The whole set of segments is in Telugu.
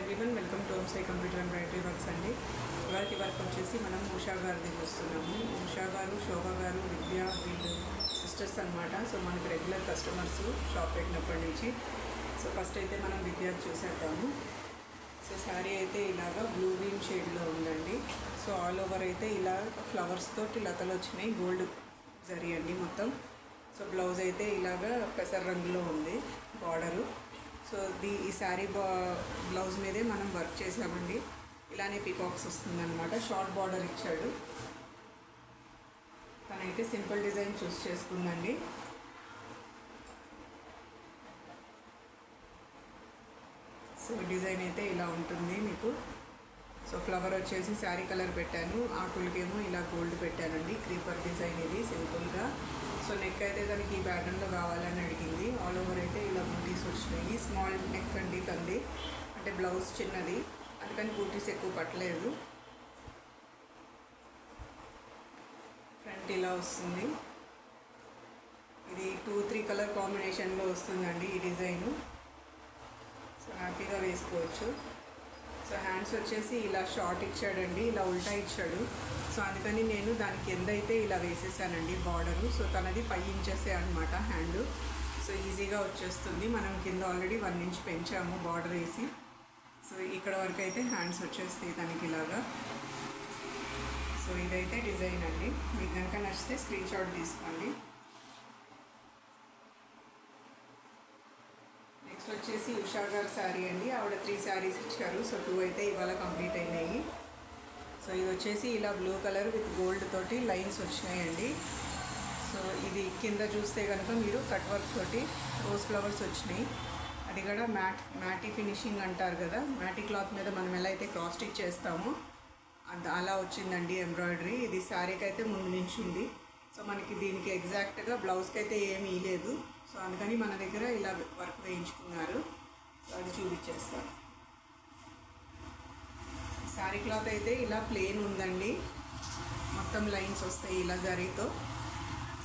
Everyone welcome to home Sai computer embroidery works అండి. ఇవాళ వర్క్ వచ్చేసి మనం ఉషా గారిది చూస్తున్నాము. ఉషా గారు, శోభ గారు, విద్య వీళ్ళు సిస్టర్స్ అనమాట. సో మనకి రెగ్యులర్ కస్టమర్స్ షాప్ పెట్టినప్పటి నుంచి. సో ఫస్ట్ అయితే మనం విద్య చూసేద్దాము. సో శారీ అయితే ఇలాగా బ్లూ గ్రీన్ షేడ్లో ఉందండి. సో ఆల్ ఓవర్ అయితే ఇలా ఫ్లవర్స్ తోటి లతలు వచ్చినాయి, గోల్డ్ జరీ అండి మొత్తం. సో బ్లౌజ్ అయితే ఇలాగా పెసర రంగులో ఉంది బార్డరు. సో ఈ శారీ బ్లౌజ్ మీదే మనం వర్క్ చేసామండి. ఇలానే పీకాక్స్ వస్తుందన్నమాట. షార్ట్ బార్డర్ ఇచ్చాడు. తనైతే సింపుల్ డిజైన్ చూస్ చేసుకుందండి. సో డిజైన్ అయితే ఇలా ఉంటుంది మీకు. సో ఫ్లవర్ వచ్చేసి శారీ కలర్ పెట్టాను, ఆకులకేమో ఇలా గోల్డ్ పెట్టానండి. క్రీపర్ డిజైన్ ఇది సింపుల్గా. సో నెక్ అయితే దానికి ఈ ప్యాటర్న్లో కావాలని అడిగింది. ఆల్ ఓవర్ అయితే ఇలా బూటీస్ వచ్చినాయి. స్మాల్ నెక్ అండి తంది, అంటే బ్లౌజ్ చిన్నది, అందుకని బూటీస్ ఎక్కువ పట్టలేదు. ఫ్రంట్ ఇలా వస్తుంది. ఇది 2-3 కలర్ కాంబినేషన్లో వస్తుందండి ఈ డిజైను. సో హ్యాపీగా వేసుకోవచ్చు. సో హ్యాండ్స్ వచ్చేసి ఇలా షార్ట్ ఇచ్చాడండి, ఇలా ఉల్టా ఇచ్చాడు. సో అందుకని నేను దానికి ఎందైతే ఇలా వేసేసానండి బార్డరు. సో తనది 5 ఇంచెసే అనమాట హ్యాండ్. సో ఈజీగా వచ్చేస్తుంది. మనం కింద ఆల్రెడీ 1 ఇంచ్ పెంచాము బార్డర్ వేసి. సో ఇక్కడ వరకు అయితే హ్యాండ్స్ వచ్చేస్తాయి తనకి ఇలాగా. సో ఇదైతే డిజైన్ అండి. మీకు కనుక నచ్చితే స్క్రీన్ షాట్ తీసుకోండి. నెక్స్ట్ వచ్చేసి ఉషా గారు శారీ అండి. ఆవిడ 3 శారీస్ ఇచ్చారు. సో 2 అయితే ఇవాళ కంప్లీట్ అయినాయి. సో ఇది వచ్చేసి ఇలా బ్లూ కలర్ విత్ గోల్డ్ తోటి లైన్స్ వచ్చినాయండి. సో ఇది కింద చూస్తే కనుక మీరు కట్ వర్క్ తోటి రోజ్ ఫ్లవర్స్ వచ్చినాయి. అది కూడా మ్యాటీ ఫినిషింగ్ అంటారు కదా, మ్యాటీ క్లాత్ మీద మనం ఎలా అయితే క్రాస్ స్టిచ్ చేస్తామో అలా వచ్చిందండి ఎంబ్రాయిడరీ. ఇది శారీకి అయితే ముందు నుంచి ఉంది. సో మనకి దీనికి ఎగ్జాక్ట్గా బ్లౌజ్కి అయితే ఏమీ ఇవ్వలేదు. సో అందుకని మన దగ్గర ఇలా వర్క్ వేయించుకున్నారు. సో అది చూపించేస్తాను. శారీ క్లాత్ అయితే ఇలా ప్లెయిన్ ఉందండి, మొత్తం లైన్స్ వస్తాయి ఇలా జరీతో.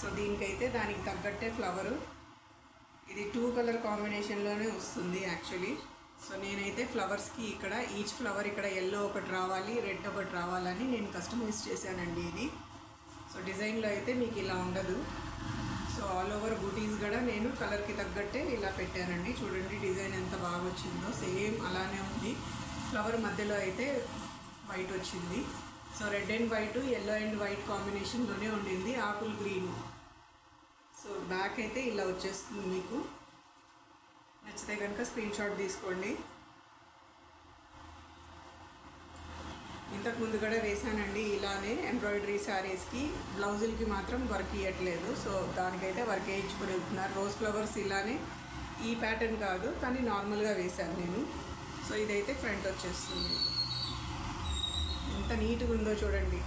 సో దీనికైతే దానికి తగ్గట్టే ఫ్లవరు. ఇది 2 కలర్ కాంబినేషన్లోనే వస్తుంది యాక్చువల్లీ. సో నేనైతే ఫ్లవర్స్కి ఇక్కడ ఈచ్ ఫ్లవర్ ఇక్కడ ఎల్లో ఒకటి రావాలి, రెడ్ ఒకటి రావాలని నేను కస్టమైజ్ చేశానండి ఇది. సో డిజైన్లో అయితే మీకు ఇలా ఉండదు. సో ఆల్ ఓవర్ బూటీస్ కూడా నేను కలర్కి తగ్గట్టే ఇలా పెట్టానండి. చూడండి డిజైన్ ఎంత బాగా వచ్చిందో, సేమ్ అలానే ఉంది. ఫ్లవర్ మధ్యలో అయితే వైట్ వచ్చింది. So red and white, yellow and white కాంబినేషన్లోనే ఉండింది, ఆకుల్ గ్రీన్. సో బ్యాక్ అయితే ఇలా వచ్చేస్తుంది. మీకు నచ్చితే కనుక స్క్రీన్ షాట్ తీసుకోండి. ఇంతకుముందు కూడా వేసానండి ఇలానే ఎంబ్రాయిడరీ శారీస్కి. బ్లౌజులకి మాత్రం వర్క్ ఇవ్వట్లేదు. సో దానికైతే వర్క్ వేయించుకొని వెళ్తున్నారు. రోజ్ ఫ్లవర్స్ ఇలానే, ఈ ప్యాటర్న్ కాదు కానీ నార్మల్గా వేశాను నేను. సో ఇదైతే ఫ్రంట్ వచ్చేస్తుంది. ఎంత నీట్గా ఉందో చూడండి,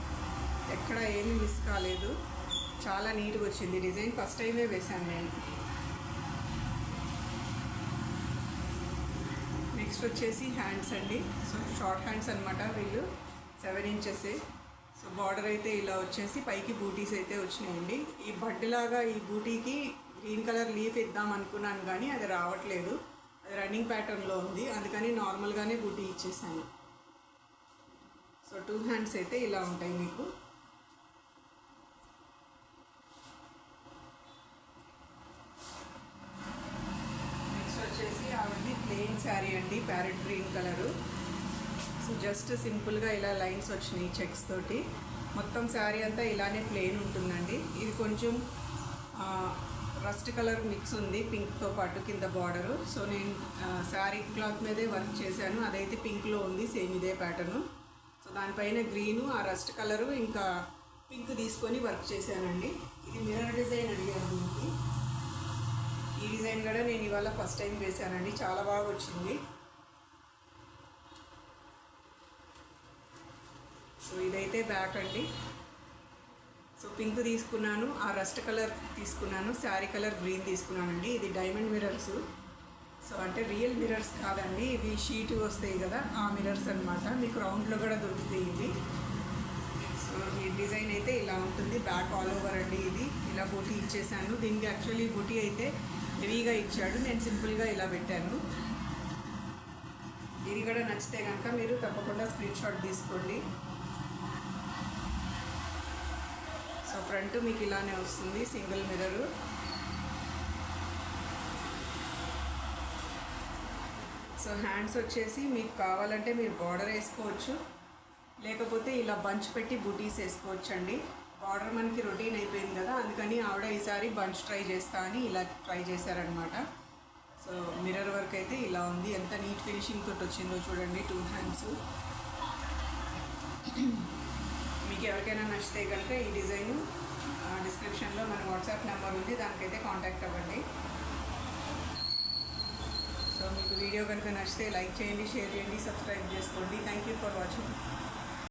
ఎక్కడ ఏమీ మిస్ కాలేదు, చాలా నీట్గా వచ్చింది డిజైన్. ఫస్ట్ టైమే వేశాను నేను. నెక్స్ట్ వచ్చేసి హ్యాండ్స్ అండి. సో షార్ట్ హ్యాండ్స్ అనమాట వీళ్ళు, 7 ఇంచెసే. సో బార్డర్ అయితే ఇలా వచ్చేసి పైకి బూటీస్ అయితే వచ్చినాయండి. ఈ బడ్లాగా ఈ బూటీకి గ్రీన్ కలర్ లీఫ్ ఇద్దాం అనుకున్నాను కానీ అది రావట్లేదు, అది రన్నింగ్ ప్యాటర్న్లో ఉంది. అందుకని నార్మల్గానే బూటీ ఇచ్చేసాను. సో 2 హ్యాండ్స్ అయితే ఇలా ఉంటాయి మీకు. నెక్స్ట్ వచ్చేసి ఆవిడది ప్లెయిన్ శారీ అండి, parrot green colour. So just సింపుల్గా ఇలా లైన్స్ వచ్చినాయి చెక్స్ తోటి. మొత్తం శారీ అంతా ఇలానే ప్లెయిన్ ఉంటుందండి. ఇది కొంచెం రస్ట్ కలర్ మిక్స్ ఉంది పింక్తో పాటు కింద బార్డరు. సో నేను శారీ క్లాత్ మీదే వర్క్ చేశాను, అదైతే పింక్లో ఉంది, సేమ్ ఇదే ప్యాటర్ను. సో దానిపైన గ్రీను, ఆ రస్ట్ కలరు ఇంకా పింక్ తీసుకొని వర్క్ చేశానండి. ఇది మిర్రర్ డిజైన్ అడిగాను దీనికి. ఈ డిజైన్ కూడా నేను ఇవాళ ఫస్ట్ టైం వేశానండి, చాలా బాగా వచ్చింది. సో ఇదైతే బ్యాక్ అండి. సో పింక్ తీసుకున్నాను, ఆ రస్ట్ కలర్ తీసుకున్నాను, శారీ కలర్ గ్రీన్ తీసుకున్నానండి. ఇది డైమండ్ మిర్రర్స్. సో అంటే రియల్ మిర్రర్స్ కాదండి, ఇవి షీట్ వస్తాయి కదా ఆ మిర్రర్స్ అనమాట. మీకు రౌండ్లో కూడా దొరుకుతాయి ఇవి. సో ఈ డిజైన్ అయితే ఇలా ఉంటుంది. బ్యాక్ ఆల్ ఓవర్ అండి. ఇది ఇలా బూటీ ఇచ్చేసాను. దీనికి యాక్చువల్లీ బూటీ అయితే హెవీగా ఇచ్చాడు, నేను సింపుల్గా ఇలా పెట్టాను. ఇది కూడా నచ్చితే కనుక మీరు తప్పకుండా స్క్రీన్ షాట్ తీసుకోండి. సో ఫ్రంట్ మీకు ఇలానే వస్తుంది, సింగిల్ మిర్రరు. సో హ్యాండ్స్ వచ్చేసి మీకు కావాలంటే మీరు బార్డర్ వేసుకోవచ్చు, లేకపోతే ఇలా బంచ్ పెట్టి బూటీస్ వేసుకోవచ్చు అండి. బార్డర్ మనకి రొటీన్ అయిపోయింది కదా, అందుకని ఆవిడ ఈసారి బంచ్ ట్రై చేస్తా అని ఇలా ట్రై చేశారనమాట. సో మిర్రర్ వర్క్ అయితే ఇలా ఉంది, ఎంత నీట్ ఫినిషింగ్ తోటి వచ్చిందో చూడండి. 2 హ్యాండ్స్. మీకు ఎవరికైనా నచ్చితే కనుక ఈ డిజైన్ డిస్క్రిప్షన్లో మన వాట్సాప్ నెంబర్ ఉంది, దానికైతే కాంటాక్ట్ అవ్వండి. సో మీకు వీడియో కనుక నచ్చితే లైక్ చేయండి, షేర్ చేయండి, సబ్స్క్రైబ్ చేసుకోండి. Thank you for watching.